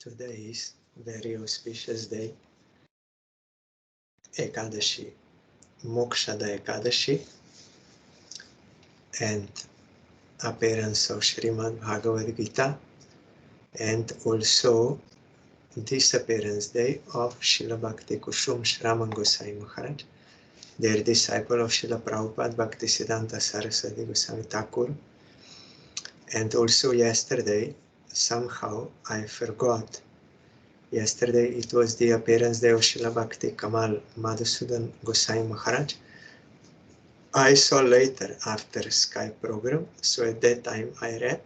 Today is very auspicious day, Ekadashi, Moksada Ekadashi, and appearance of Srimad Bhagavad Gita, and also Disappearance Day of Srila Bhakti Kusum Sraman Gosai Maharaj, their disciple of Srila Prabhupada Bhakti Siddhanta Saraswati Goswami Thakur. And also yesterday, somehow I forgot. Yesterday it was the appearance day of Srila Bhakti Kamal Madhusudan Gosai Maharaj. I saw later after Skype program, so at that time I read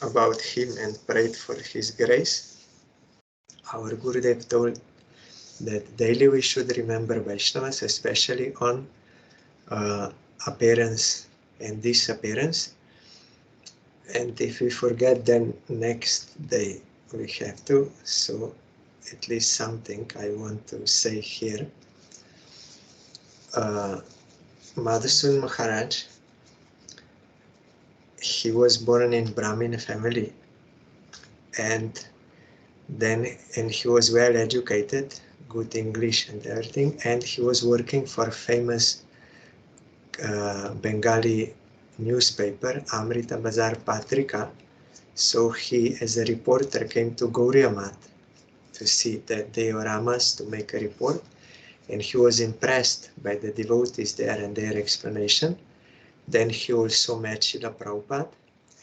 about him and prayed for his grace. Our Gurudev told that daily we should remember Vaishnavas, especially on appearance and disappearance. And if we forget, then next day we have to. So at least something I want to say here. Madhusudan Maharaj, he was born in Brahmin family, and he was well educated, good English and everything, and he was working for famous Bengali newspaper, Amrita Bazar Patrika. So he, as a reporter, came to Gauriya Math to see that dioramas, to make a report, and he was impressed by the devotees there and their explanation. Then he also met Srila Prabhupada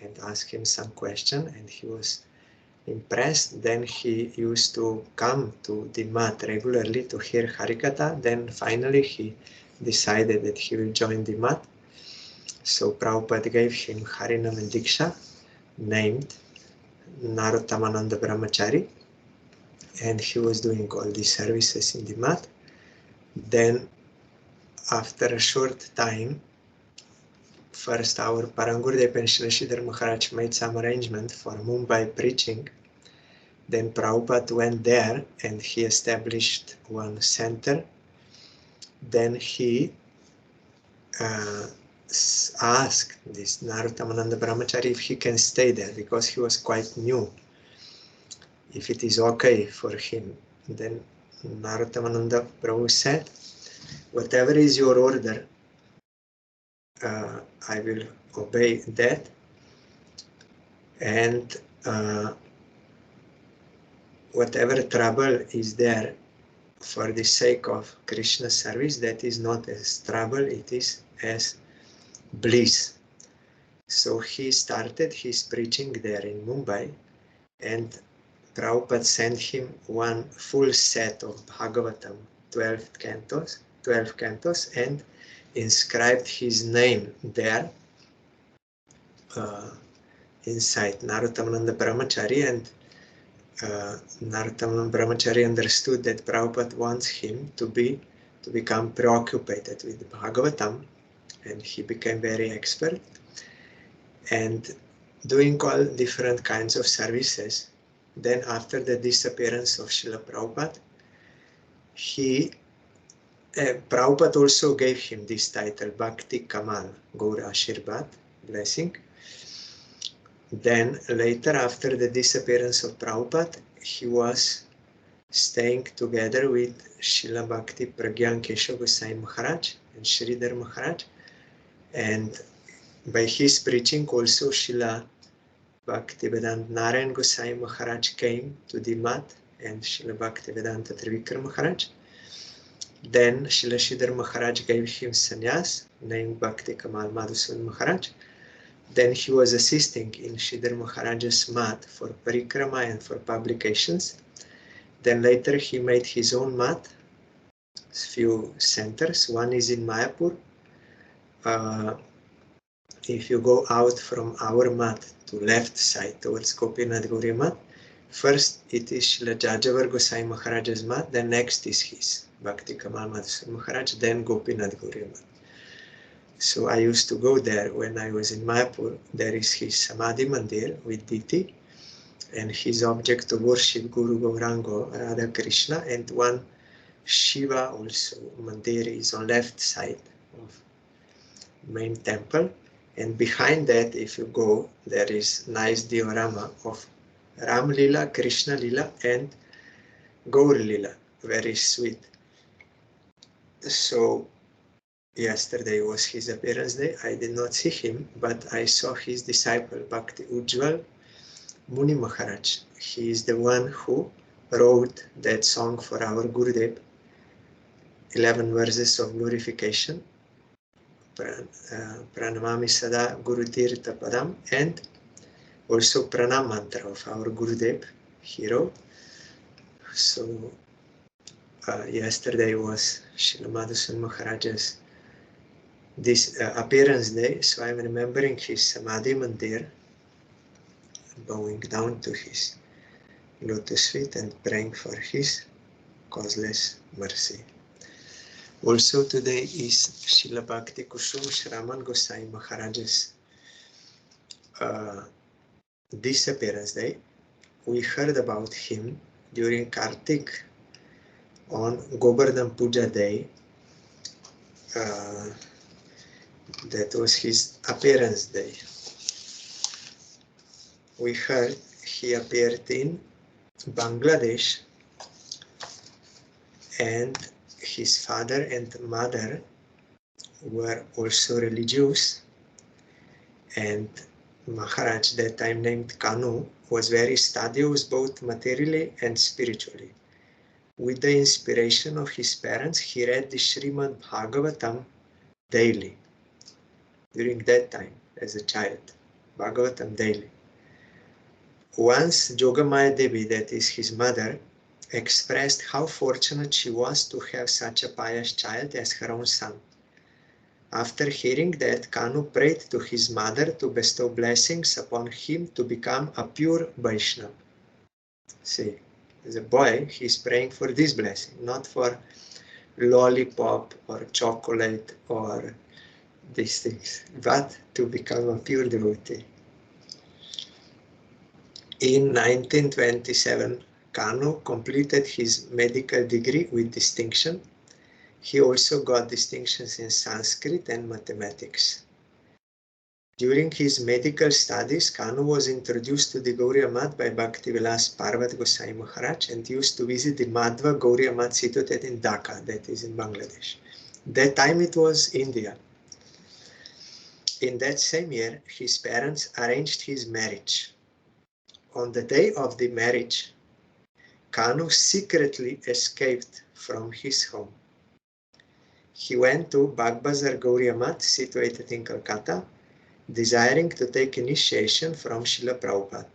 and asked him some question, and he was impressed. Then he used to come to the mat regularly to hear Harikatha. Then finally he decided that he will join the mat. So Prabhupada gave him Harinam and Diksha, named Narottamānanda Brahmachari, and he was doing all these services in the mat. Then after a short time, first our Parangurudev and Srila Maharaj made some arrangement for Mumbai preaching. Then Prabhupada went there and he established one center. Then he asked this Narottamānanda Brahmachari if he can stay there, because he was quite new, if it is okay for him. Then Narottamānanda Prabhu said, whatever is your order, I will obey that, and whatever trouble is there for the sake of Krishna service, that is not as trouble, it is as bliss. So he started his preaching there in Mumbai, and Prabhupada sent him one full set of Bhagavatam, 12 cantos, and inscribed his name there inside Narottamānanda Brahmachari. And Narottamānanda Brahmachari understood that Prabhupada wants him to become preoccupied with Bhagavatam, and he became very expert and doing all different kinds of services. Then after the disappearance of Srila Prabhupada, Prabhupada also gave him this title, Bhakti Kamal, Gaura Ashirvad, blessing. Then later, after the disappearance of Prabhupada, he was staying together with Srila Bhakti Pragyan Keshav Gosai Maharaj and Sridhar Maharaj. And by his preaching also Srila Bhaktivedanta Narayan Gosai Maharaj came to the mat, and Srila Bhaktivedanta Trivikram Maharaj. Then Srila Sridhar Maharaj gave him sannyas, named Bhakti Kamal Madhusudan Maharaj. Then he was assisting in Sridhar Maharaj's mat for parikrama and for publications. Then later he made his own mat, few centers. One is in Mayapur. If you go out from our mat to left side towards Gopinath Gauriya Mat, first it is Srila Jajavar Gosai Maharaj's mat, then next is his, Bhakti Kamal Madhusudan Maharaj, then Gopinath Gauriya Mat. So I used to go there when I was in Mayapur. There is his Samadhi Mandir with Diti, and his object of worship, Guru Gaurango, Radha Krishna, and one Shiva also Mandir is on left side of main temple. And behind that, if you go, there is nice diorama of Ram Lila, Krishna Lila, and Gaur Lila. Very sweet. So yesterday was his appearance day. I did not see him, but I saw his disciple, Bhakti Ujjwal Muni Maharaj. He is the one who wrote that song for our Gurudev, 11 verses of glorification, Pranamami Sada Guru Tirtha Padam, and also Pranam mantra of our Gurudev, he wrote. So yesterday was Srila Madhusudan Maharaj's appearance day, so I'm remembering his Samadhi Mandir, bowing down to his lotus feet and praying for his causeless mercy. Also today is Srila Bhakti Kusum Sraman Gosai Maharaj's disappearance day. We heard about him during Kartik on Govardhan Puja day. That was his appearance day. We heard he appeared in Bangladesh, and his father and mother were also religious, and Maharaj, that time named Kanu, was very studious both materially and spiritually. With the inspiration of his parents, he read the Srimad Bhagavatam daily. During that time, as a child, Bhagavatam daily. Once Jogamaya Devi, that is his mother, expressed how fortunate she was to have such a pious child as her own son. After hearing that, Kanu prayed to his mother to bestow blessings upon him to become a pure Vaishnava. See, as a boy, he's praying for this blessing, not for lollipop or chocolate or these things, but to become a pure devotee. In 1927, Kanu completed his medical degree with distinction. He also got distinctions in Sanskrit and mathematics. During his medical studies, Kanu was introduced to the Gauriya Math by Bhaktivilas Parvat Gosai Maharaj and used to visit the Madhva Gauriya Math situated in Dhaka, that is in Bangladesh. That time it was India. In that same year, his parents arranged his marriage. On the day of the marriage, Kanu secretly escaped from his home. He went to Bagbazar Gauriya Math, situated in Calcutta, desiring to take initiation from Srila Prabhupada.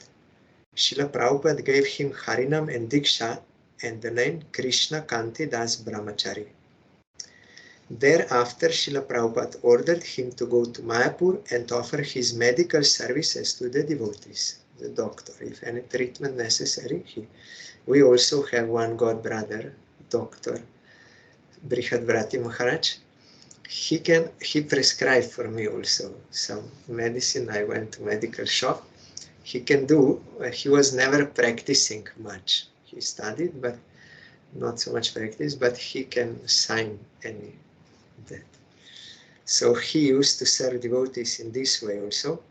Srila Prabhupada gave him Harinam and Diksha and the name Krishna Kanti Das Brahmachari. Thereafter, Srila Prabhupada ordered him to go to Mayapur and offer his medical services to the devotees, the doctor, if any treatment necessary. We also have one god brother, Dr. Brihadvrati Maharaj. He prescribed for me also some medicine. I went to medical shop. He can do, he was never practicing much. He studied, but not so much practice, but he can sign any that. So he used to serve devotees in this way also.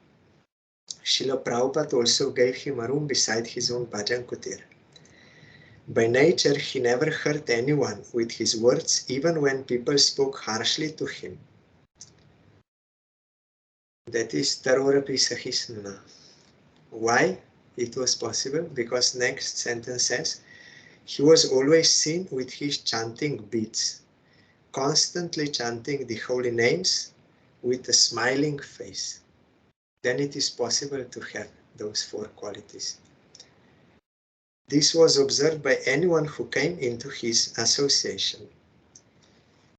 Srila Prabhupada also gave him a room beside his own bhajan kutir. By nature, he never hurt anyone with his words, even when people spoke harshly to him. That is Tarorapi Sahisnana. Why it was possible? Because next sentence says, he was always seen with his chanting beads, constantly chanting the holy names with a smiling face. Then it is possible to have those four qualities. This was observed by anyone who came into his association.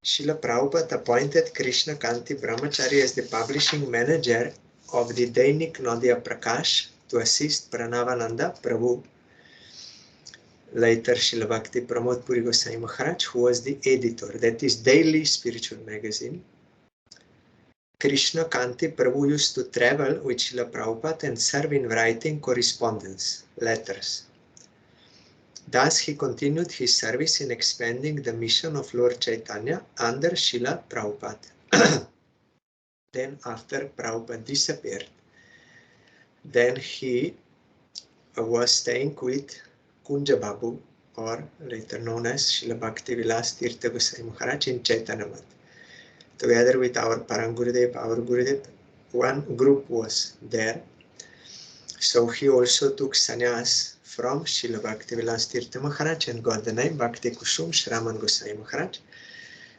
Srila Prabhupada appointed Krishna Kanti Brahmachari as the publishing manager of the Dainik Nadia Prakash to assist Pranavananda Prabhu. Later, Srila Bhakti Pramod Puri Gosai Maharaj, who was the editor, that is daily spiritual magazine. Krishna Kanti Prabhu used to travel with Srila Prabhupada and serve in writing correspondence, letters. Thus, he continued his service in expanding the mission of Lord Chaitanya under Srila Prabhupada. Then, after Prabhupada disappeared, then he was staying with Kunja Babu, or later known as Srila Bhakti Vilas Tirtha Gosai Maharaj in Chaitanya Math. Together with our Parangurudev, our Gurudev, one group was there. So he also took sannyas from Srila Bhakti Vilas Tirtha Maharaj and got the name Bhakti Kusum Sraman Gosai Maharaj.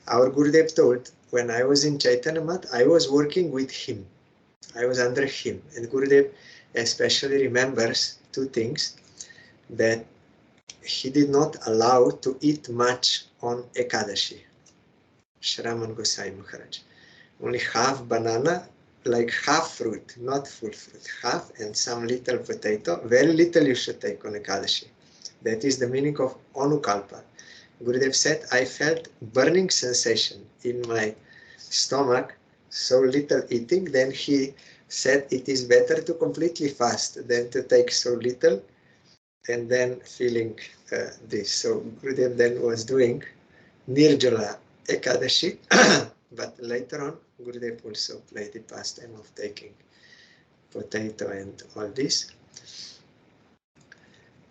Our Gurudev told, when I was in Chaitanya Math, I was working with him. I was under him. And Gurudev especially remembers two things, that he did not allow to eat much on ekadasi. Sraman Gosai Maharaj. Only half banana, like half fruit, not full fruit, half, and some little potato. Very little you should take on ekadasi. That is the meaning of Anukalpa. Gurudev said, I felt burning sensation in my stomach, so little eating. Then he said it is better to completely fast than to take so little and then feeling this. So Gurudev then was doing Nirjala Ekadashi, but later on Gurudev also played the pastime of taking potato and all this.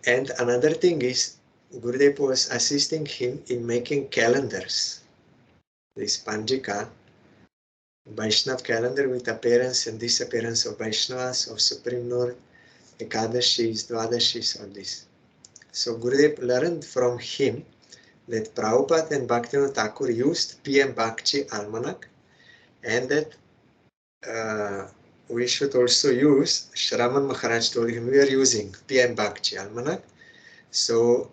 And another thing is, Gurudev was assisting him in making calendars. This Panjika, Vaishnav calendar with appearance and disappearance of Vaishnavas, of Supreme Lord, Ekadashis, Dwadashis, all this. So Gurudev learned from him that Prabhupada and Bhaktivinoda Thakur used PM Bhakti Almanac, and that we should also use, Sraman Maharaj told him, we are using PM Bhakti Almanac. So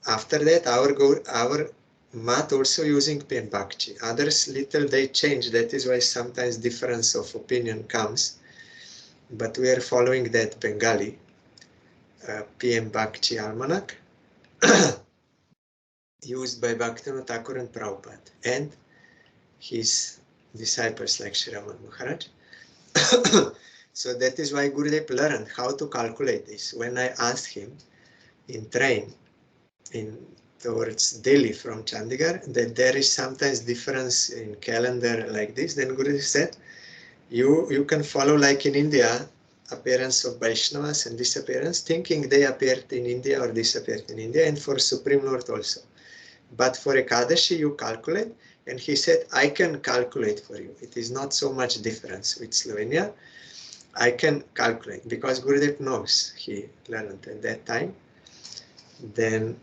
after that, our math also using PM Bhakti. Others little they change, that is why sometimes difference of opinion comes. But we are following that Bengali PM Bhakti Almanac used by Bhaktivinoda Thakur and Prabhupada and his disciples like Sriman Maharaj. So that is why Gurudev learned how to calculate this. When I asked him in train towards Delhi from Chandigarh that there is sometimes difference in calendar like this, then Gurudev said, you can follow like in India, appearance of Vaishnavas and disappearance, thinking they appeared in India or disappeared in India, and for Supreme Lord also. But for Ekadashi you calculate, and he said, I can calculate for you. It is not so much difference with Slovenia. I can calculate, because Gurudev knows, he learned at that time. Then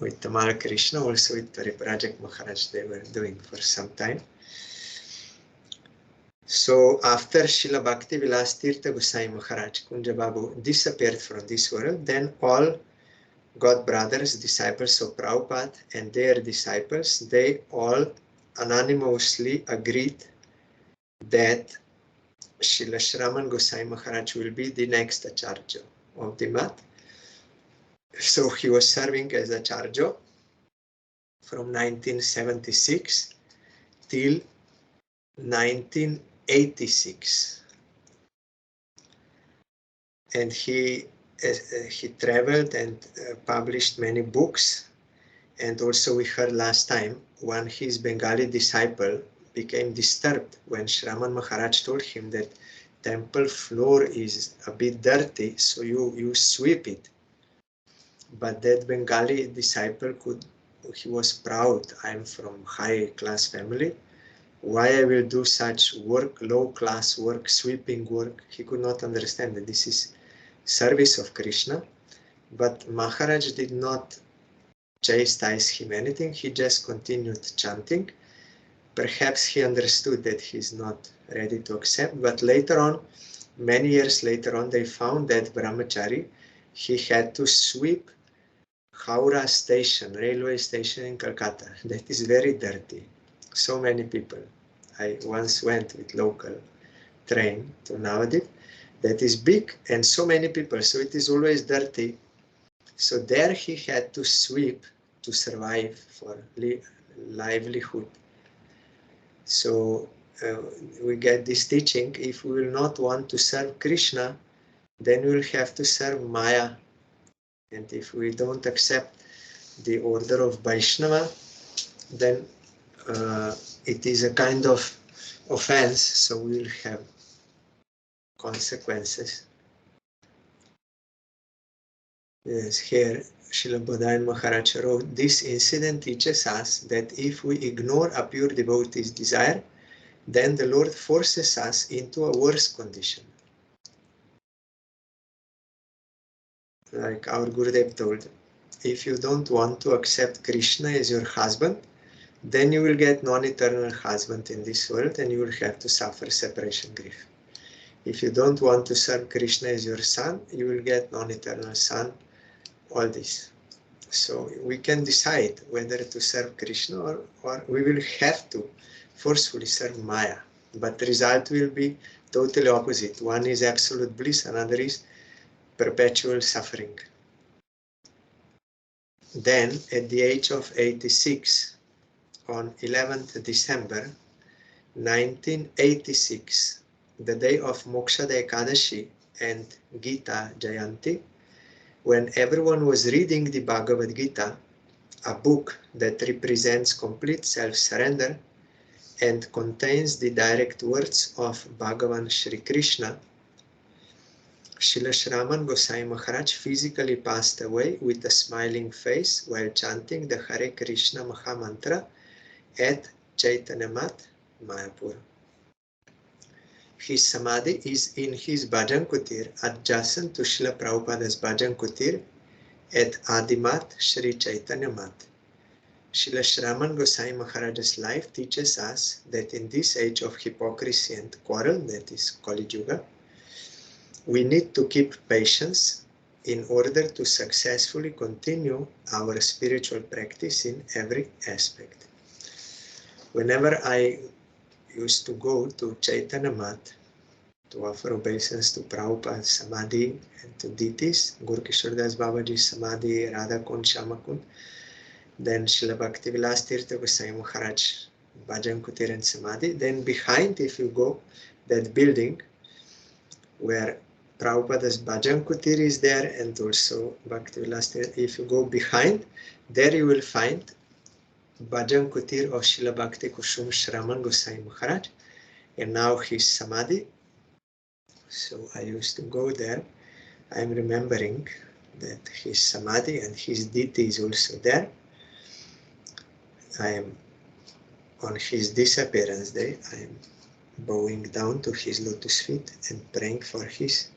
with Tamal Krishna, also with Pariprajak Maharaj, they were doing for some time. So after Srila Bhakti Vilas Tirtha Gosai Maharaj, Kunja Babu, disappeared from this world, then all God brothers, disciples of Prabhupada and their disciples, they all unanimously agreed that Srila Sraman Gosai Maharaj will be the next Acharya of the Math. So he was serving as Acharya from 1976 till 1986. And he traveled and published many books. And also we heard last time, one his Bengali disciple became disturbed when Sraman Maharaj told him that temple floor is a bit dirty, so you sweep it. But that Bengali disciple he was proud. I'm from high class family. Why I will do such work, low class work, sweeping work? He could not understand that this is service of Krishna. But Maharaj did not chastise him anything. He just continued chanting. Perhaps he understood that he's not ready to accept. But later on, many years later on, they found that Brahmachari, he had to sweep Howrah station, railway station in Calcutta. That is very dirty. So many people. I once went with local train to Navadip. That is big and so many people. So it is always dirty. So there he had to sweep to survive for livelihood. So we get this teaching, if we will not want to serve Krishna, then we will have to serve Maya. And if we don't accept the order of Vaishnava, then it is a kind of offense, so we will have consequences. Yes, here Srila Bodhayan Maharaj wrote, this incident teaches us that if we ignore a pure devotee's desire, then the Lord forces us into a worse condition. Like our Gurudev told, if you don't want to accept Krishna as your husband, then you will get non-eternal husband in this world and you will have to suffer separation grief. If you don't want to serve Krishna as your son, you will get non-eternal son, all this. So we can decide whether to serve Krishna or we will have to forcefully serve Maya. But the result will be totally opposite. One is absolute bliss, another is perpetual suffering. Then, at the age of 86, on 11th December 1986, the day of Moksada Ekadashi and Gita Jayanti, when everyone was reading the Bhagavad Gita, a book that represents complete self-surrender and contains the direct words of Bhagavan Shri Krishna, Srila Sraman Gosai Maharaj physically passed away with a smiling face while chanting the Hare Krishna Maha Mantra at Chaitanya Math, Mayapur. His samadhi is in his Bhajan Kutir adjacent to Srila Prabhupada's Bhajan Kutir at Adimat Sri Chaitanya Math. Srila Sraman Gosai Maharaj's life teaches us that in this age of hypocrisy and quarrel, that is Kali Yuga, we need to keep patience in order to successfully continue our spiritual practice in every aspect. Whenever I used to go to Chaitanya Math to offer obeisance to Prabhupada's Samadhi and to deities, Guru Kishore Das Babaji's Samadhi, Radha Kund, Shama Kund, then Srila Bhakti Vilas Tirtha Gosai Maharaj, Bhajan Kutir and Samadhi. Then behind, if you go, that building where Prabhupada's Bhajan Kutir is there and also Bhakti Vilas Tirtha, if you go behind, there you will find Bhajan Kutir of Srila Bhakti Kusum Sraman Gosai Maharaj, and now his Samadhi. So I used to go there. I'm remembering that his Samadhi and his deity is also there. I am on his disappearance day, I am bowing down to his lotus feet and praying for his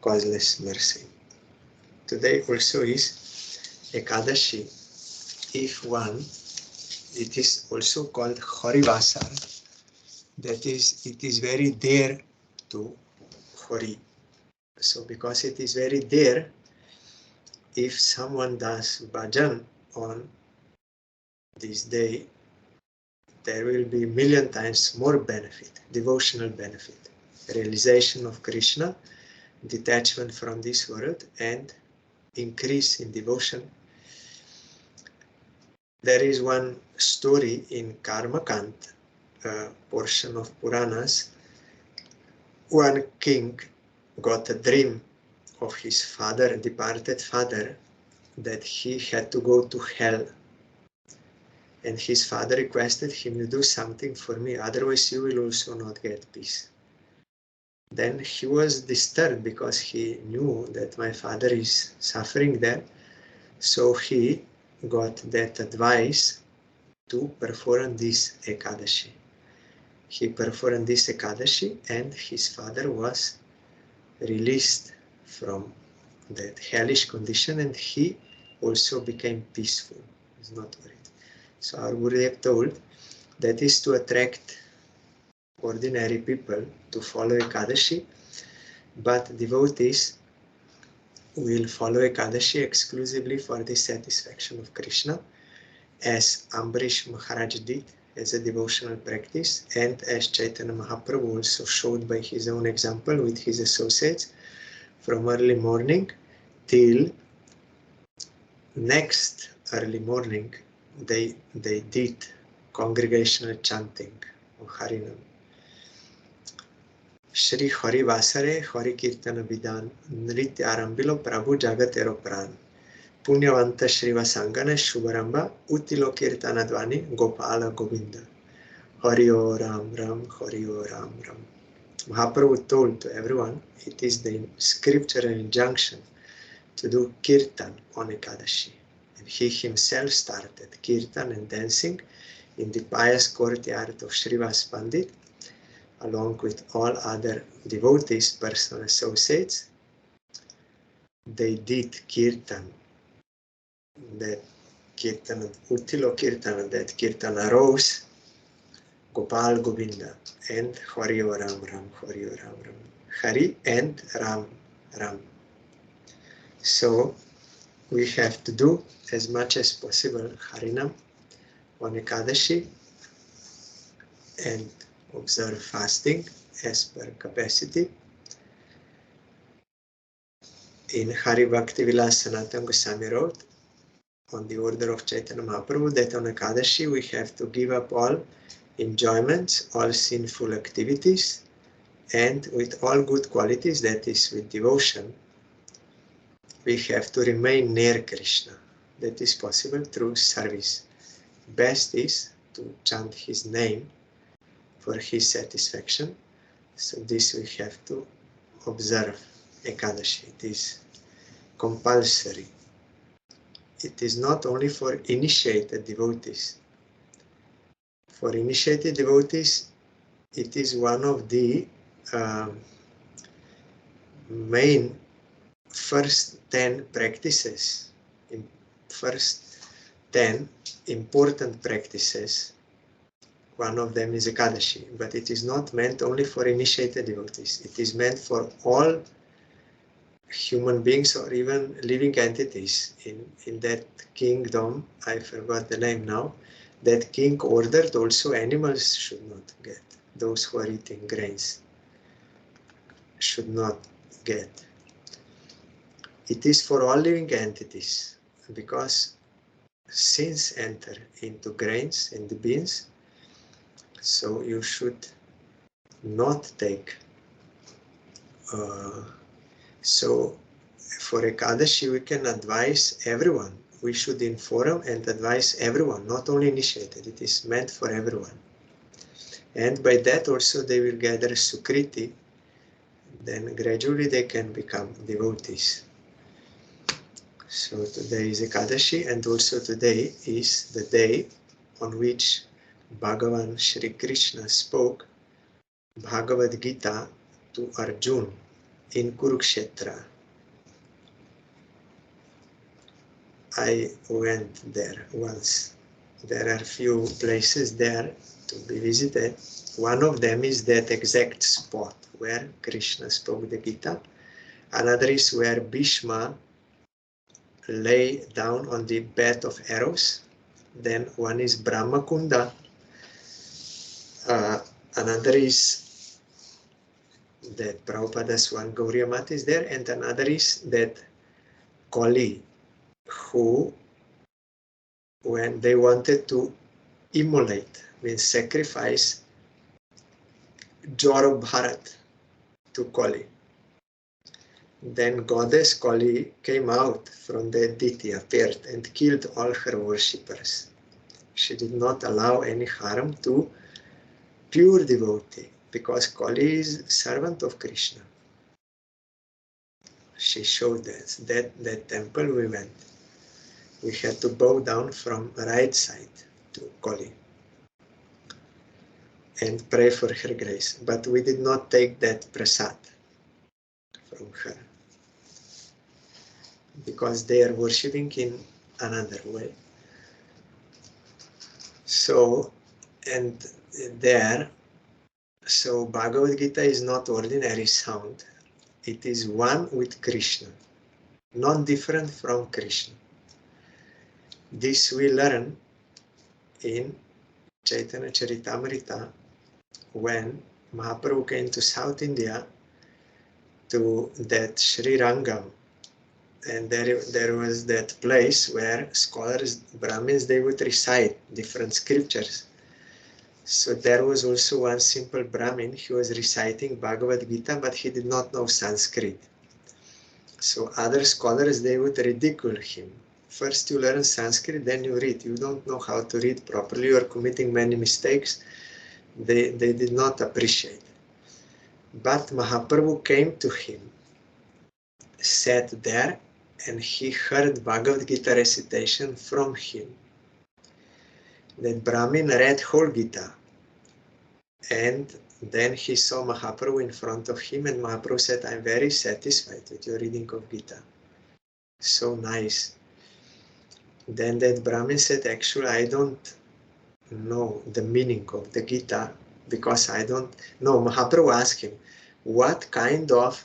causeless mercy. Today also is Ekadashi. If one, it is also called Harivasar, that is, it is very dear to Hari. So because it is very dear, if someone does bhajan on this day, there will be 1,000,000 times more benefit, devotional benefit, realization of Krishna, detachment from this world, and increase in devotion. There is one story in Karmakant, a portion of Puranas. One king got a dream of his father, departed father, that he had to go to hell. And his father requested him to do something for me, otherwise you will also not get peace. Then he was disturbed because he knew that my father is suffering there. So he got that advice to perform this ekadashi. He performed this ekadashi and his father was released from that hellish condition and he also became peaceful. He's not worried. So our Gurudev told that is to attract ordinary people to follow Ekadashi, but devotees will follow Ekadashi exclusively for the satisfaction of Krishna, as Ambarish Maharaj did as a devotional practice, and as Chaitanya Mahaprabhu also showed by his own example with his associates from early morning till next early morning. They did congregational chanting of Harinam. Shri Hari Vasare Hari Kirtana Vidan Nritya Arambilo Prabhu Jagatero Pran Punyavanta Shri Vasangana Shubharamba Utilo Kirtana Dvani Gopala Govinda Hari O Ram Ram Hari O Ram Ram. Mahaprabhu told to everyone, it is the scriptural injunction to do kirtan on Ekadashi. And he himself started kirtan and dancing in the pious courtyard of Srivas Pandit, along with all other devotees, personal associates. They did kirtan, that kirtan, Uttilo kirtan, that kirtan arose, Gopal Govinda, and Hari Ram Ram, Hari Ram Ram, Hari and Ram Ram. So we have to do as much as possible Harinam on Ekadashi and observe fasting as per capacity. In Hari Bhakti Vilas Sanatana Goswami wrote, on the order of Chaitanya Mahaprabhu, that on Ekadashi we have to give up all enjoyments, all sinful activities, and with all good qualities, that is with devotion, we have to remain near Krishna. That is possible through service. Best is to chant his name for his satisfaction. So this we have to observe Ekadashi. It is compulsory. It is not only for initiated devotees. For initiated devotees, it is one of the main first 10 practices, first 10 important practices. One of them is Ekadashi, but it is not meant only for initiated devotees. It is meant for all human beings or even living entities. In that kingdom, I forgot the name now, that king ordered also animals should not get. Those who are eating grains should not get. It is for all living entities, because sins enter into grains and the beans, so you should not take. So for Ekadashi we can advise everyone. We should inform and advise everyone, not only initiated. It is meant for everyone. And by that also they will gather Sukriti. Then gradually they can become devotees. So today is Ekadashi, and also today is the day on which Bhagavan Shri Krishna spoke Bhagavad Gita to Arjuna in Kurukshetra. I went there once. There are few places there to be visited. One of them is that exact spot where Krishna spoke the Gita. Another is where Bhishma lay down on the bed of arrows. Then one is Brahmakunda. Another is that Prabhupada's one Gauriya Mat is there, and another is that Kali, who, when they wanted to immolate, means sacrifice Jor of Bharat to Kali. Then goddess Kali came out from the deity, appeared and killed all her worshippers. She did not allow any harm to pure devotee, because Kali is servant of Krishna. She showed that temple we went. We had to bow down from right side to Kali and pray for her grace. But we did not take that prasad from her, because they are worshipping in another way. So, and there, so Bhagavad Gita is not ordinary sound. It is one with Krishna, not different from Krishna. This we learn in Chaitanya Charitamrita when Mahaprabhu came to South India, to that Sri Rangam, and there was that place where scholars, Brahmins, they would recite different scriptures. So there was also one simple Brahmin, he was reciting Bhagavad Gita, but he did not know Sanskrit. So other scholars, they would ridicule him. First you learn Sanskrit, then you read. You don't know how to read properly, you are committing many mistakes. They did not appreciate. But Mahaprabhu came to him, sat there, and he heard Bhagavad Gita recitation from him. That Brahmin read whole Gita, and then he saw Mahaprabhu in front of him, and Mahaprabhu said, I'm very satisfied with your reading of Gita. So nice. Then that Brahmin said, actually, I don't know the meaning of the Gita, because I don't know. Mahaprabhu asked him, what kind of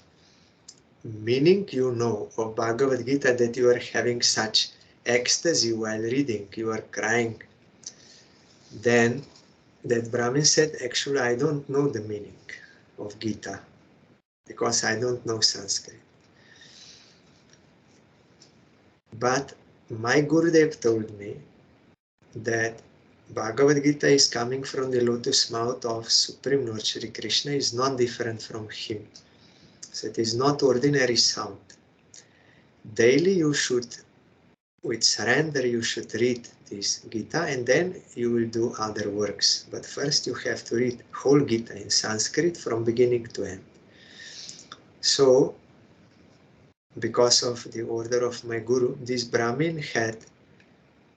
meaning you know of Bhagavad Gita that you are having such ecstasy while reading, you are crying? Then that Brahmin said, actually, I don't know the meaning of Gita, because I don't know Sanskrit. But my Gurudev told me that Bhagavad Gita is coming from the lotus mouth of Supreme Lord Shri Krishna, is not different from him. So it is not ordinary sound. Daily you should, with surrender, you should read this Gita, and then you will do other works. But first you have to read whole Gita in Sanskrit from beginning to end. So, because of the order of my Guru, this Brahmin had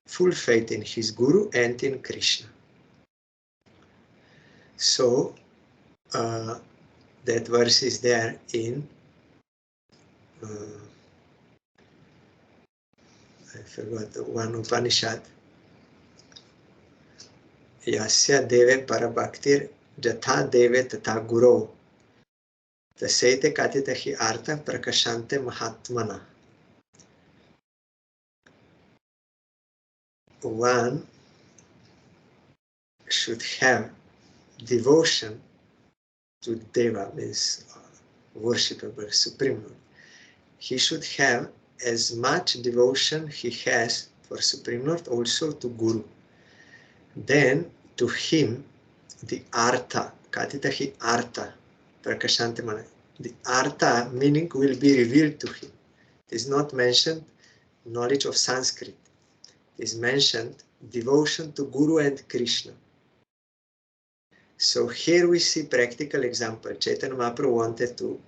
full faith in his Guru and in Krishna. So, that verse is there in, I forgot one Upanishad. Yasya deve parabhaktir jatha deve tata guru tasete katita hi artha prakashante mahatmana. One should have devotion to Deva, means worshipable Supreme Lord. He should have as much devotion he has for Supreme Lord also to Guru. Then to him the artha, katita hi artha, prakashante mana, the artha meaning will be revealed to him. It is not mentioned knowledge of Sanskrit. It is mentioned devotion to Guru and Krishna. So here we see practical example. Chaitanya Mahaprabhu wanted to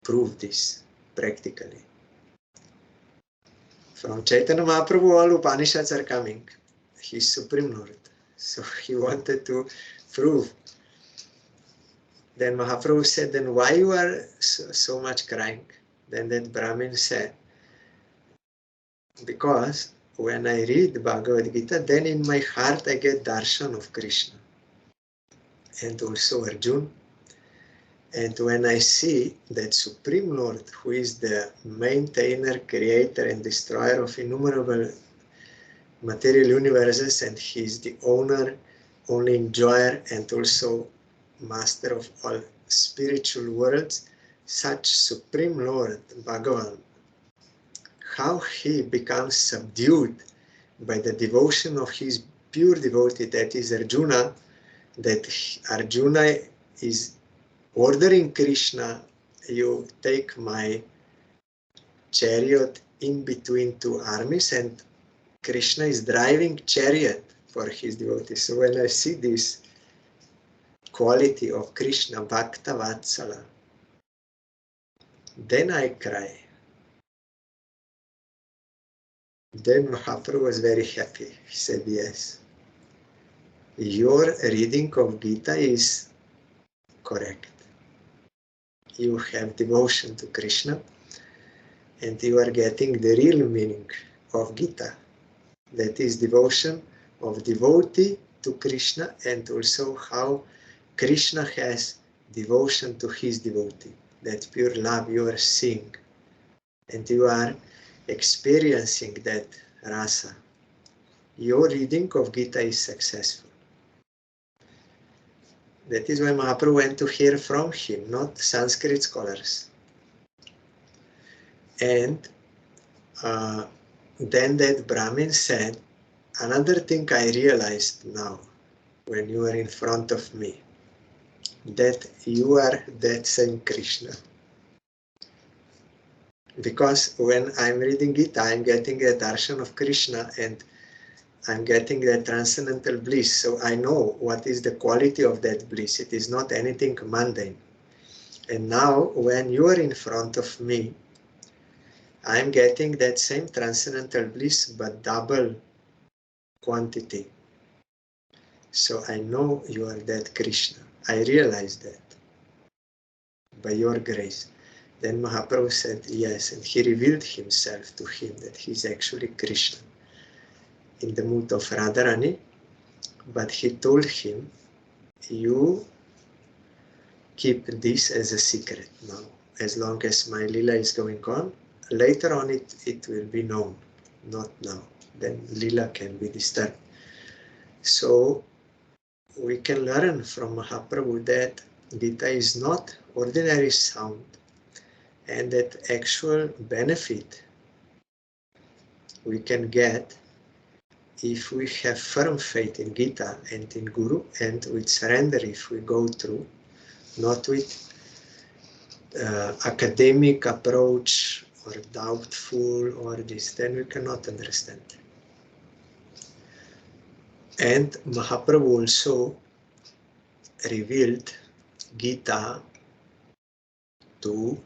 prove this practically. From Chaitanya Mahaprabhu all Upanishads are coming. He is Supreme Lord. So he wanted to prove. Then Mahaprabhu said, then why you are so much crying? Then that Brahmin said, because when I read Bhagavad Gita, then in my heart I get darshan of Krishna and also Arjuna. And when I see that Supreme Lord, who is the maintainer, creator and destroyer of innumerable material universes, and he is the owner, only enjoyer, and also master of all spiritual worlds, such Supreme Lord, Bhagavan, how he becomes subdued by the devotion of his pure devotee, that is Arjuna, that Arjuna is ordering Krishna, you take my chariot in between two armies, and Krishna is driving chariot for his devotees. So when I see this quality of Krishna, Bhakta Vatsala, then I cry. Then Mahaprabhu was very happy. He said, yes, your reading of Gita is correct. You have devotion to Krishna, and you are getting the real meaning of Gita. That is devotion of devotee to Krishna, and also how Krishna has devotion to his devotee. That pure love you are seeing, and you are experiencing that rasa. Your reading of Gita is successful. That is why Mahaprabhu went to hear from him, not Sanskrit scholars. And then that Brahmin said, another thing I realized now, when you are in front of me, that you are that same Krishna. Because when I'm reading Gita, I'm getting a darshan of Krishna, and I'm getting that transcendental bliss. So I know what is the quality of that bliss. It is not anything mundane. And now, when you are in front of me, I'm getting that same transcendental bliss, but double quantity. So I know you are that Krishna. I realize that by your grace. Then Mahaprabhu said yes, and he revealed himself to him that he's actually Krishna in the mood of Radharani, but he told him, you keep this as a secret now. As long as my lila is going on, later on it will be known, not now. Then lila can be disturbed. So we can learn from Mahaprabhu that Gita is not ordinary sound, and that actual benefit we can get if we have firm faith in Gita and in Guru, and with surrender if we go through, not with academic approach or doubtful or this, then we cannot understand. And Mahaprabhu also revealed Gita to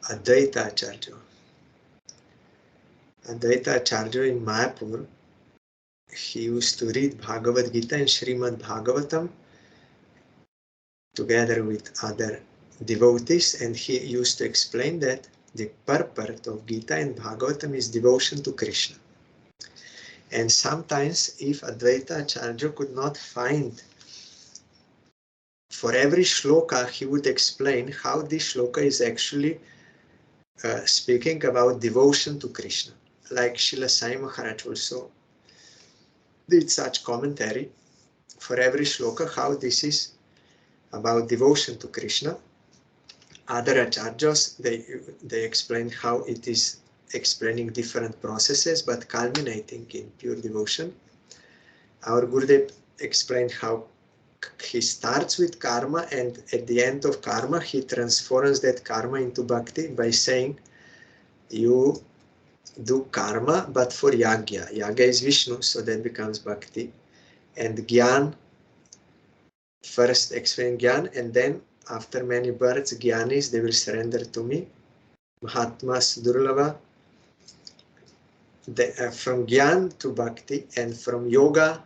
Advaita Acharya. Advaita Acharya in Mayapur, he used to read Bhagavad Gita and Srimad Bhagavatam together with other devotees, and he used to explain that the purport of Gita and Bhagavatam is devotion to Krishna. And sometimes if Advaita Acharya could not find, for every shloka he would explain how this shloka is actually speaking about devotion to Krishna. Like Srila Sai Maharaj also did such commentary for every shloka, how this is about devotion to Krishna. Other acharyas, they explain how it is explaining different processes, but culminating in pure devotion. Our Gurudev explained how he starts with karma, and at the end of karma, he transforms that karma into bhakti by saying, you do karma, but for yagya. Yagya is Vishnu, so that becomes bhakti. And Gyan, first explain Gyan, and then after many births, Gyanis, they will surrender to me. Mahatmas Durlava, from Gyan to Bhakti, and from Yoga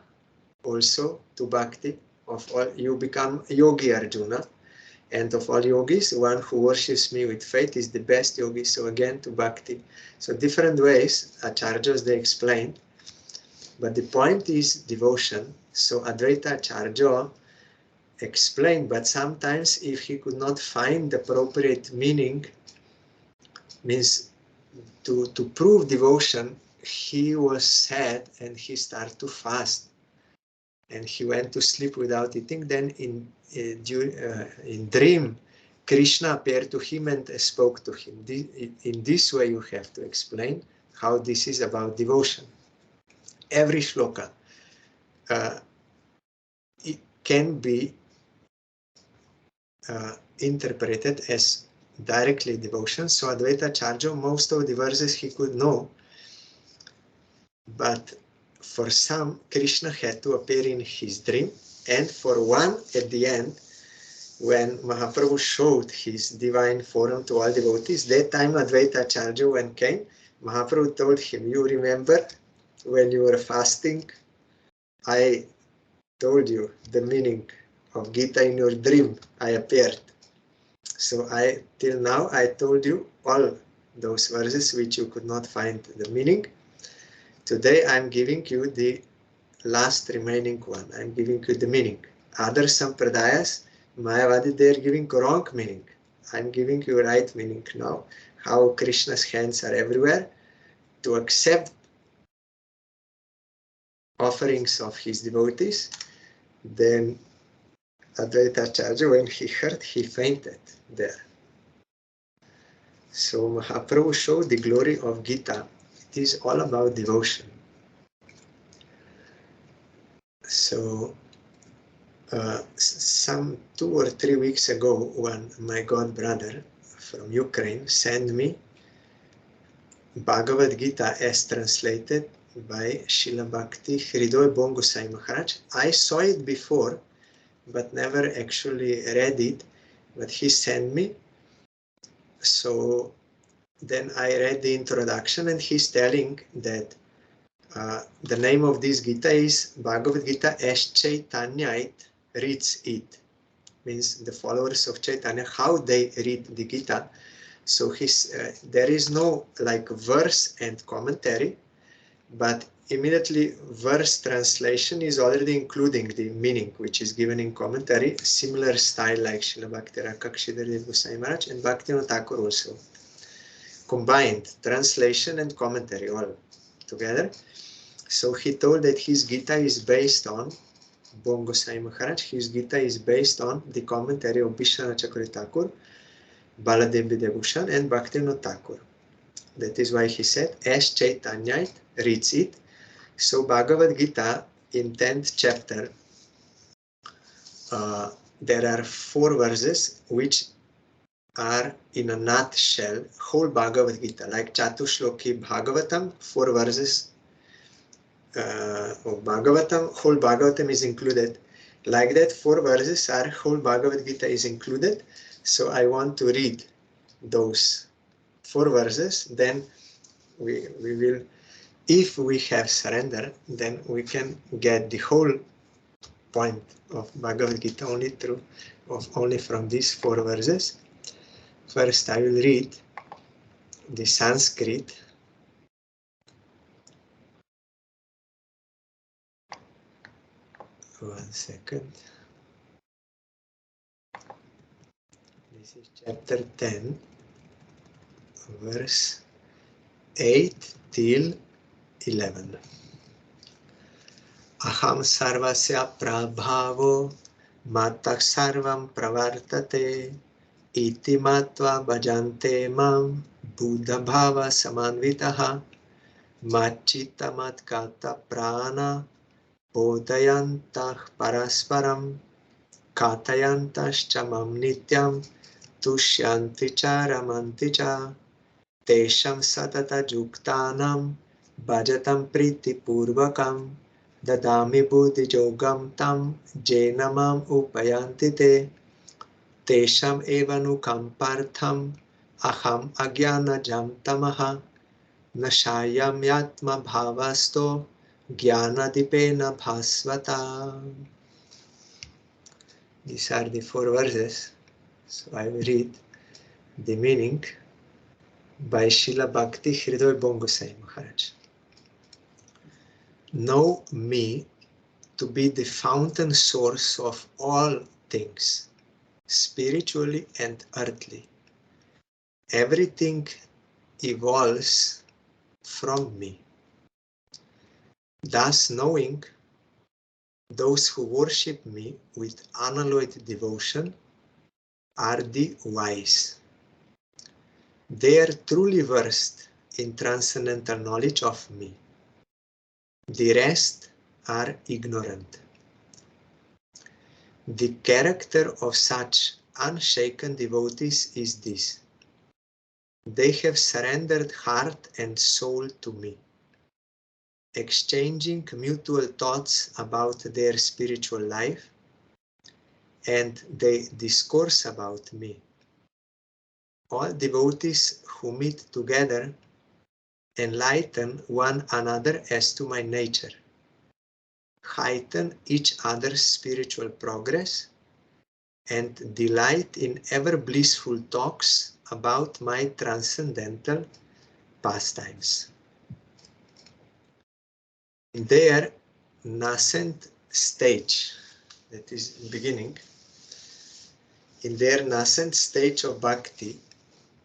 also to Bhakti. Of all, you become Yogi Arjuna, and of all yogis, one who worships me with faith is the best yogi. So again to Bhakti. So different ways, acharyas they explain, but the point is devotion. So Advaita Acharya explained, but sometimes if he could not find the appropriate meaning, means to prove devotion, he was sad and he started to fast. And he went to sleep without eating. Then in dream, Krishna appeared to him and spoke to him. In this way you have to explain how this is about devotion. Every shloka it can be interpreted as directly devotion. So Advaita Acharya, most of the verses he could know, but for some, Krishna had to appear in his dream, and for one, at the end, when Mahaprabhu showed his divine form to all devotees, that time Advaita Acharya, when came, Mahaprabhu told him, you remember when you were fasting, I told you the meaning of Gita in your dream, I appeared. So till now, I told you all those verses which you could not find the meaning. Today I'm giving you the last remaining one. I'm giving you the meaning. Other Sampradayas, Mayavadi, they're giving wrong meaning. I'm giving you right meaning now. How Krishna's hands are everywhere. To accept offerings of his devotees, then Advaita Acharya, when he heard, he fainted there. So Mahaprabhu showed the glory of Gita. It is all about devotion. So some 2 or 3 weeks ago, when my god brother from Ukraine sent me Bhagavad Gita as translated by Srila Bhakti Hridoy Bongosai Maharaj. I saw it before, but never actually read it, but he sent me. So then I read the introduction, and he's telling that the name of this Gita is Bhagavad Gita as Chaitanya reads it. Means the followers of Chaitanya, how they read the Gita. So there is no like verse and commentary, but immediately verse translation is already including the meaning which is given in commentary, similar style like Srila Bhakti Rakshidhar Goswami Maharaj and Bhaktivinoda Thakur also. Combined translation and commentary all together. So he told that his Gita is based on Bom Goswami Maharaj, his Gita is based on the commentary of Vishwanath Chakravarti Thakur, Baladev Vidyabhushan and Bhaktivinoda Thakur. That is why he said, as Chaitanya reads it. So Bhagavad Gita in 10th chapter, there are 4 verses which are in a nutshell whole Bhagavad Gita, like Chatushloki Bhagavatam, 4 verses of Bhagavatam, whole Bhagavatam is included. Like that, 4 verses are whole Bhagavad Gita is included. So I want to read those 4 verses, then we will, if we have surrender, then we can get the whole point of Bhagavad Gita only from these 4 verses. First I will read the Sanskrit. One second. This is chapter 10, verse 8 till 11. Aham sarvasya prabhavo matah sarvam pravartate iti matva bhajante mam buddha bhava samanvitaha machita matkata prana bodhayantah parasparam katayantascha mam nityam tushyanti cha ramanti cha tesham satata juktanam bhajatam priti purvakam dadami buddhi jogam tam jenamam upayanti te tesham evanukampartham aham agyana jam tamaha nashayam yatma bhavasto jnanadipena bhasvata. These are the 4 verses. So I will read the meaning by Srila Bhakti Hridoy Bom Goswami Maharaj. Know me to be the fountain source of all things, spiritually and earthly. Everything evolves from me. Thus knowing, those who worship me with unalloyed devotion are the wise. They are truly versed in transcendental knowledge of me. The rest are ignorant. The character of such unshaken devotees is this: they have surrendered heart and soul to me, exchanging mutual thoughts about their spiritual life, and they discourse about me. All devotees who meet together enlighten one another as to my nature, heighten each other's spiritual progress, and delight in ever blissful talks about my transcendental pastimes. In their nascent stage, that is beginning, in their nascent stage of bhakti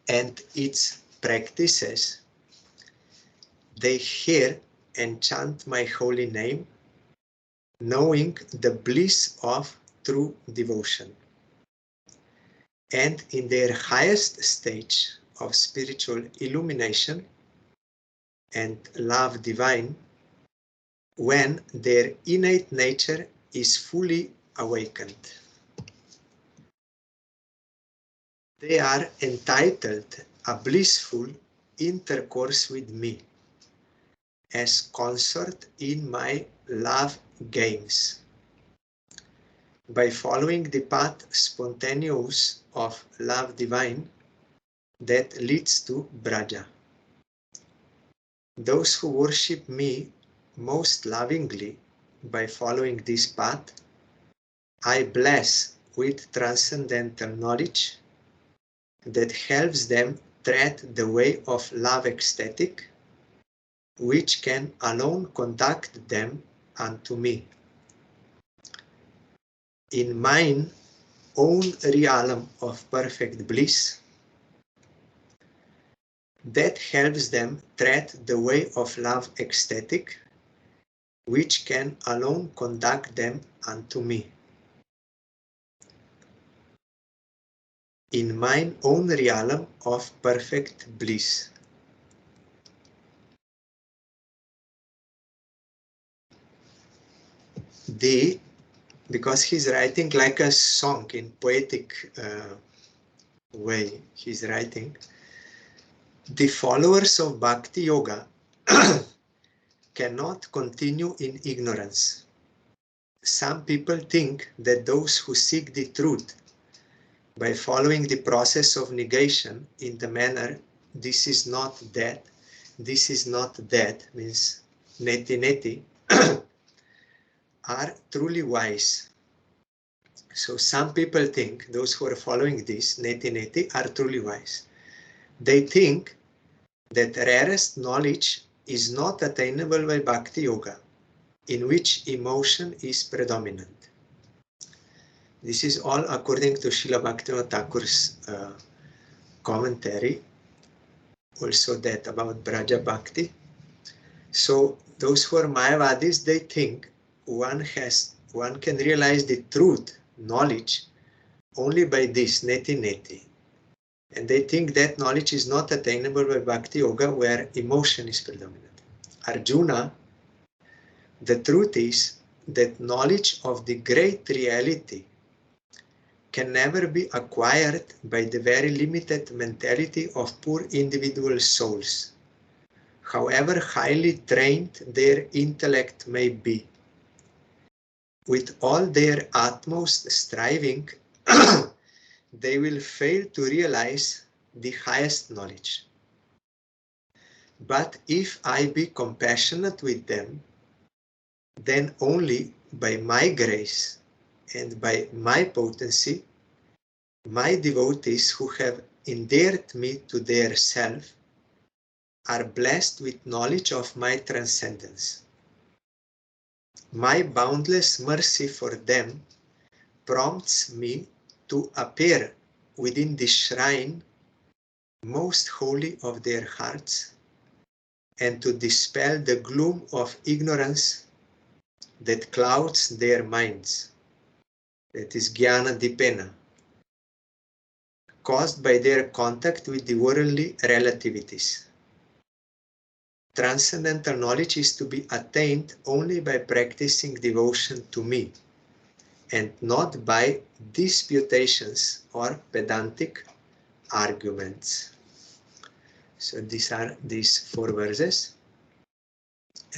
and its practices, they hear and chant my holy name, knowing the bliss of true devotion. And in their highest stage of spiritual illumination and love divine, when their innate nature is fully awakened, they are entitled a blissful intercourse with me as consort in my love games. By following the path spontaneous of love divine, that leads to Braja. Those who worship me most lovingly by following this path, I bless with transcendental knowledge that helps them tread the way of love ecstatic, which can alone conduct them unto me. In mine own realm of perfect bliss, that helps them tread the way of love ecstatic, which can alone conduct them unto me. In mine own realm of perfect bliss. Because he's writing like a song in poetic way, he's writing, the followers of Bhakti Yoga cannot continue in ignorance. Some people think that those who seek the truth by following the process of negation in the manner this is not that, means neti neti, are truly wise. So some people think, those who are following this neti neti are truly wise. They think that rarest knowledge is not attainable by Bhakti Yoga, in which emotion is predominant. This is all according to Srila Bhaktivinoda Thakur's commentary, also that about Braja Bhakti. So those who are Mayavadis, they think one can realize the truth, knowledge, only by this, neti neti. And they think that knowledge is not attainable by Bhakti Yoga, where emotion is predominant. Arjuna, the truth is that knowledge of the great reality can never be acquired by the very limited mentality of poor individual souls, however highly trained their intellect may be. With all their utmost striving, they will fail to realize the highest knowledge. But if I be compassionate with them, then only by my grace and by my potency, my devotees who have endeared me to their self are blessed with knowledge of my transcendence. My boundless mercy for them prompts me to appear within the shrine most holy of their hearts and to dispel the gloom of ignorance that clouds their minds, that is jnana dipena, caused by their contact with the worldly relativities. Transcendental knowledge is to be attained only by practicing devotion to me, and not by disputations or pedantic arguments. So these are these 4 verses.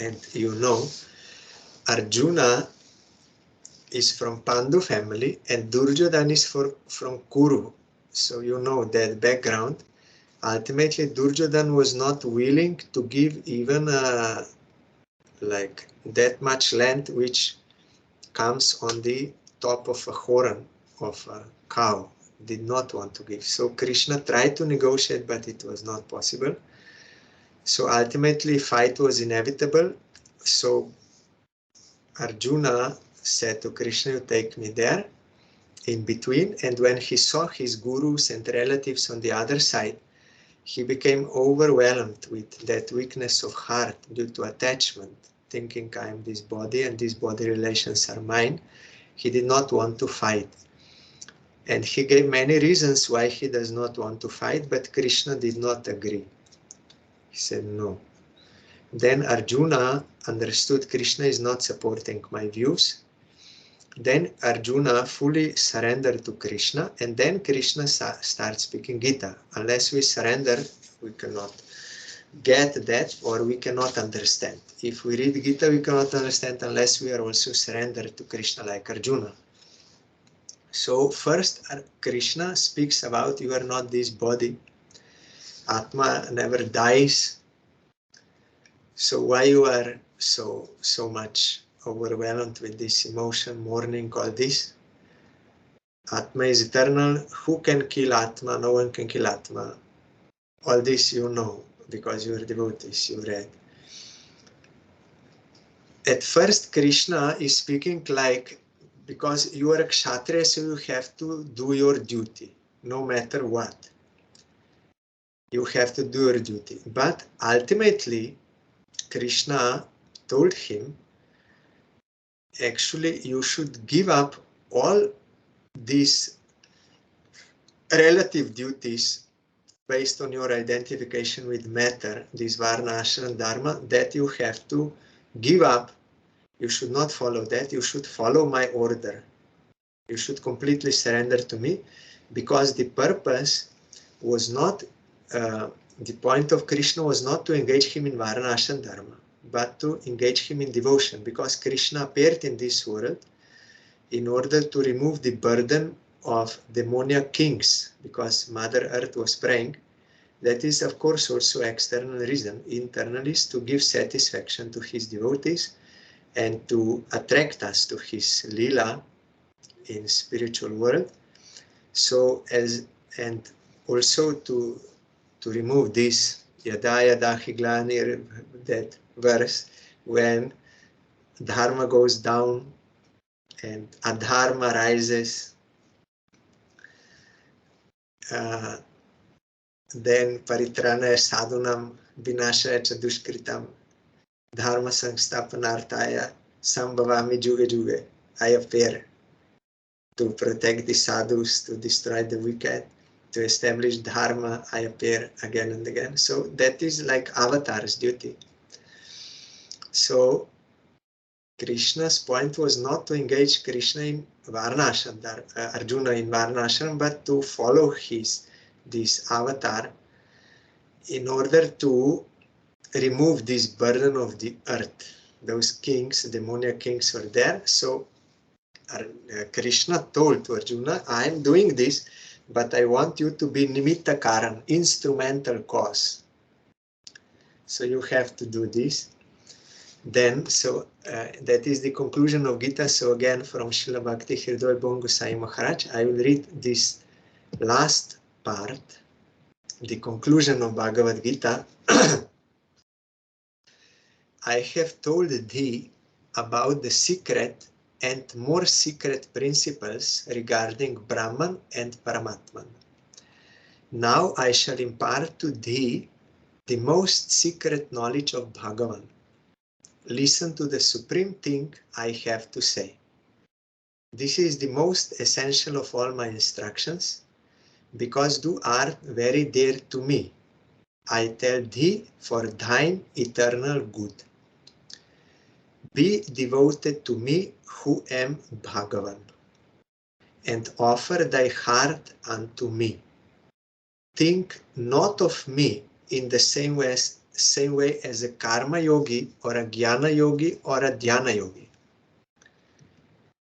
And you know, Arjuna is from Pandu family and Duryodhana is from Kuru. So you know that background. Ultimately, Duryodhana was not willing to give even like that much land which comes on the top of a horn of a cow. Did not want to give. So Krishna tried to negotiate, but it was not possible. So ultimately, fight was inevitable. So Arjuna said to Krishna, you take me there in between. And when he saw his gurus and relatives on the other side, he became overwhelmed with that weakness of heart due to attachment, thinking I am this body and these body relations are mine. He did not want to fight. And he gave many reasons why he does not want to fight, but Krishna did not agree. He said no. Then Arjuna understood Krishna is not supporting my views. Then Arjuna fully surrendered to Krishna, and then Krishna starts speaking Gita. Unless we surrender, we cannot get that, or we cannot understand. If we read Gita, we cannot understand unless we are also surrendered to Krishna like Arjuna. So first Krishna speaks about you are not this body, Atma never dies. So why you are so much overwhelmed with this emotion, mourning, all this? Atma is eternal. Who can kill Atma? No one can kill Atma. All this you know because you are devotees, you read. At first, Krishna is speaking like, because you are a kshatriya, so you have to do your duty, no matter what. You have to do your duty. But ultimately, Krishna told him, actually, you should give up all these relative duties based on your identification with matter, this varna, ashram, dharma, that you have to give up. You should not follow that. You should follow my order. You should completely surrender to me, because the purpose was not, the point of Krishna was not to engage him in varna, ashram, dharma, but to engage him in devotion, because Krishna appeared in this world in order to remove the burden of demoniac kings, because Mother Earth was praying. That is, of course, also external reason. Internal is to give satisfaction to his devotees and to attract us to his lila in spiritual world. So and also to remove this yada yada hi glanir, that verse, when dharma goes down and adharma rises, then paritranaya sadhunam vinashaya cha dushkritam dharma samstapanartaya sambhavami juge juge. I appear to protect the sadhus, to destroy the wicked, to establish dharma. I appear again and again. So that is like avatar's duty. So Krishna's point was not to engage Krishna in varnashram, Arjuna in varnashram, but to follow this avatar in order to remove this burden of the earth. Those kings, demoniac kings, were there. So Krishna told to Arjuna, I am doing this, but I want you to be nimitta karan, instrumental cause. So you have to do this. Then, that is the conclusion of Gita. So again, from Srila Bhakti Hridoy Bhon Gosai Maharaj, I will read this last part, the conclusion of Bhagavad Gita. I have told thee about the secret and more secret principles regarding Brahman and Paramatman. Now I shall impart to thee the most secret knowledge of Bhagavan. Listen to the supreme thing I have to say. This is the most essential of all my instructions, because thou art very dear to me. I tell thee for thine eternal good. Be devoted to me who am Bhagavan, and offer thy heart unto me. Think not of me in the same way as a karma yogi or a jnana yogi or a dhyana yogi.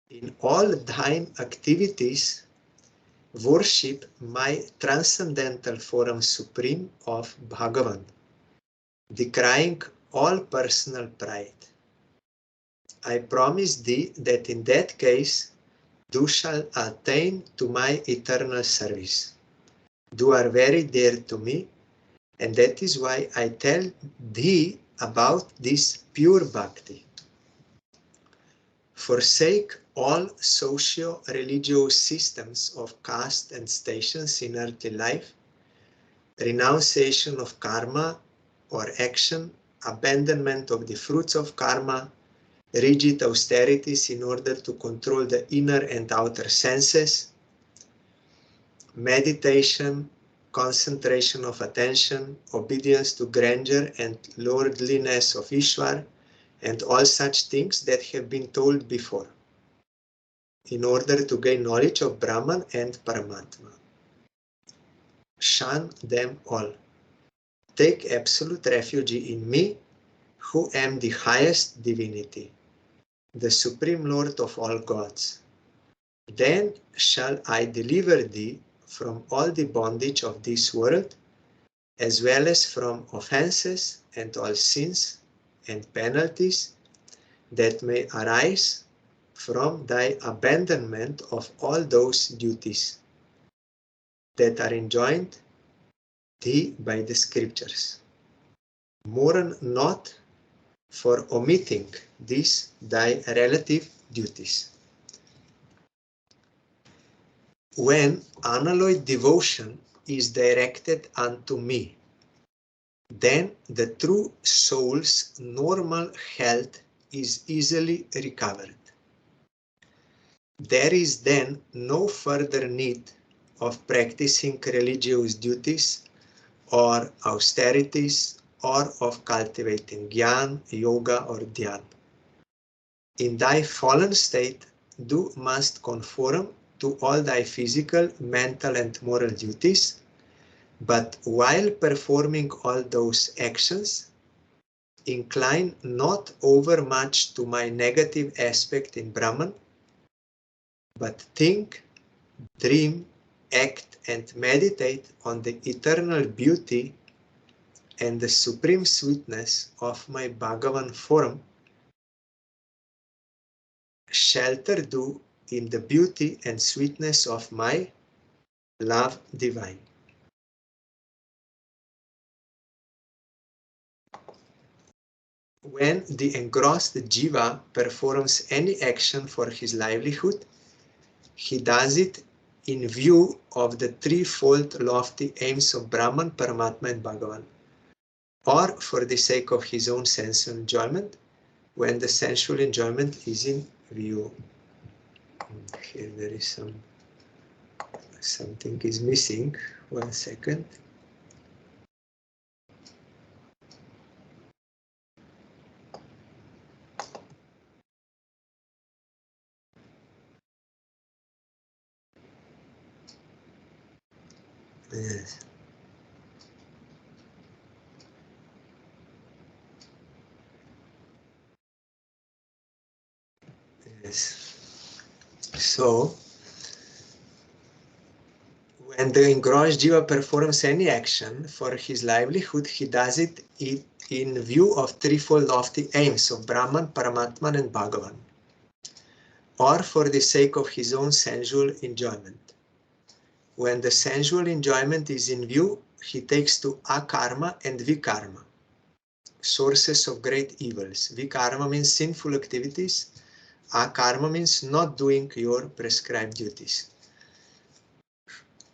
In all thine activities, worship my transcendental form supreme of Bhagavan, decrying all personal pride. I promise thee that in that case, thou shalt attain to my eternal service. Thou art very dear to me, and that is why I tell thee about this pure bhakti. Forsake all socio-religious systems of caste and stations in earthly life, renunciation of karma or action, abandonment of the fruits of karma, rigid austerities in order to control the inner and outer senses, meditation, concentration of attention, obedience to grandeur and lordliness of Ishwar, and all such things that have been told before, in order to gain knowledge of Brahman and Paramatma. Shun them all. Take absolute refuge in me, who am the highest divinity, the supreme Lord of all gods. Then shall I deliver thee from all the bondage of this world as well as from offenses and all sins and penalties that may arise from thy abandonment of all those duties that are enjoined thee by the scriptures. Mourn not for omitting these thy relative duties. When unalloyed devotion is directed unto me, then the true soul's normal health is easily recovered. There is then no further need of practicing religious duties or austerities or of cultivating jnana, yoga or dhyana. In thy fallen state, thou must conform to all thy physical, mental and moral duties, but while performing all those actions, incline not overmuch to my negative aspect in Brahman, but think, dream, act and meditate on the eternal beauty and the supreme sweetness of my Bhagavan form. Shelter thou in the beauty and sweetness of my love divine. When the engrossed jiva performs any action for his livelihood, he does it in view of the threefold lofty aims of Brahman, Paramatma and Bhagavan, or for the sake of his own sensual enjoyment, when the sensual enjoyment is in view. Here there is something is missing. 1 second. Yes. Yes. So, when the engrossed jiva performs any action for his livelihood, he does it in view of threefold lofty aims of Brahman, Paramatman and Bhagavan, or for the sake of his own sensual enjoyment. When the sensual enjoyment is in view, he takes to akarma and vikarma, sources of great evils. Vikarma means sinful activities. Akarma means not doing your prescribed duties.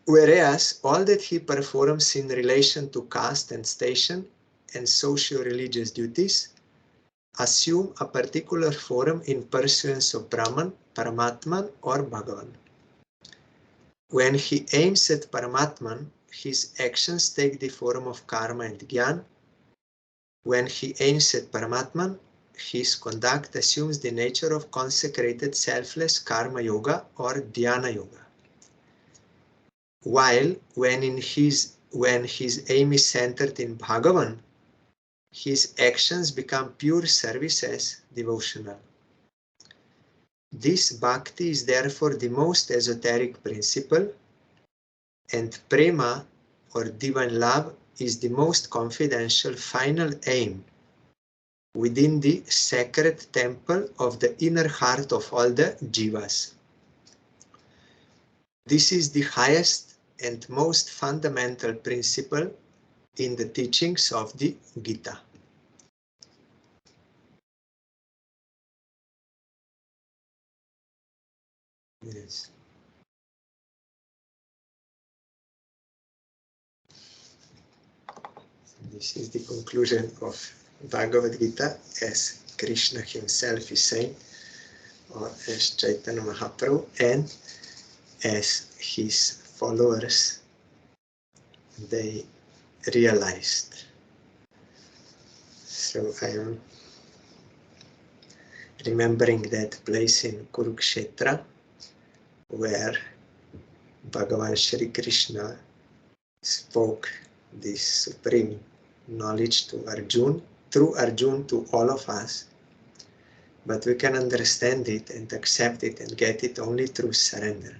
Whereas all that he performs in relation to caste and station and socio-religious duties assume a particular form in pursuance of Brahman, Paramatman or Bhagavan. When he aims at Paramatman, his actions take the form of karma and jnana. When he aims at Paramatman, his conduct assumes the nature of consecrated selfless karma yoga or dhyana yoga. While when his aim is centered in Bhagavan, his actions become pure services, devotional. This bhakti is therefore the most esoteric principle, and prema or divine love is the most confidential final aim within the sacred temple of the inner heart of all the jivas. This is the highest and most fundamental principle in the teachings of the Gita. Yes. This is the conclusion of Bhagavad Gita, as Krishna himself is saying, or as Chaitanya Mahaprabhu, and as his followers they realized. So I am remembering that place in Kurukshetra where Bhagavan Shri Krishna spoke this supreme knowledge to Arjuna, through Arjuna to all of us, but we can understand it and accept it and get it only through surrender.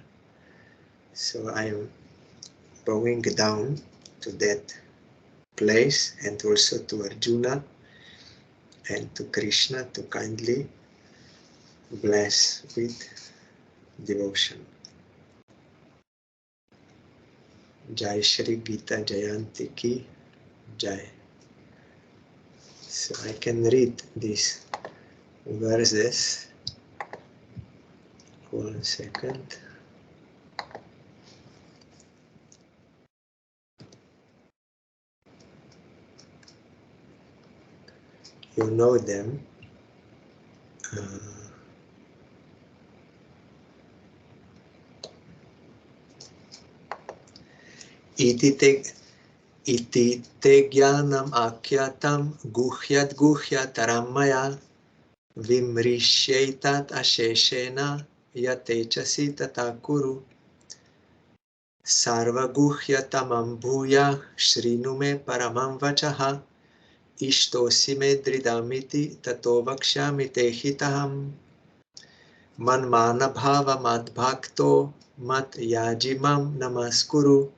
So I am bowing down to that place, and also to Arjuna and to Krishna to kindly bless with devotion. Jai Shri Gita Jayanti Ki Jai. So I can read these verses. 1 second. You know them. Iti te jnanam akyatam guhyat guhyataram maya vimrishyaitat asheshena yatechasi tata kuru sarva guhyatamam bhuya shrinu me paramam vachaha ishtosi me dridamiti tato vakshami te hitaham manmana bhava madbhakto mat yajimam namaskuru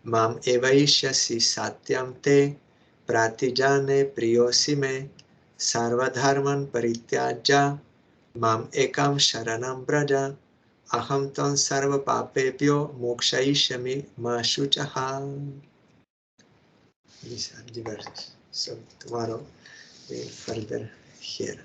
mam evaishyasi satyam te pratijane priyosi me sarvadharman parityajya mam ekam sharanam braja aham tvam sarva papebhyo mokshayishyami ma shuchaha. These are the verses. So tomorrow we'll further hear.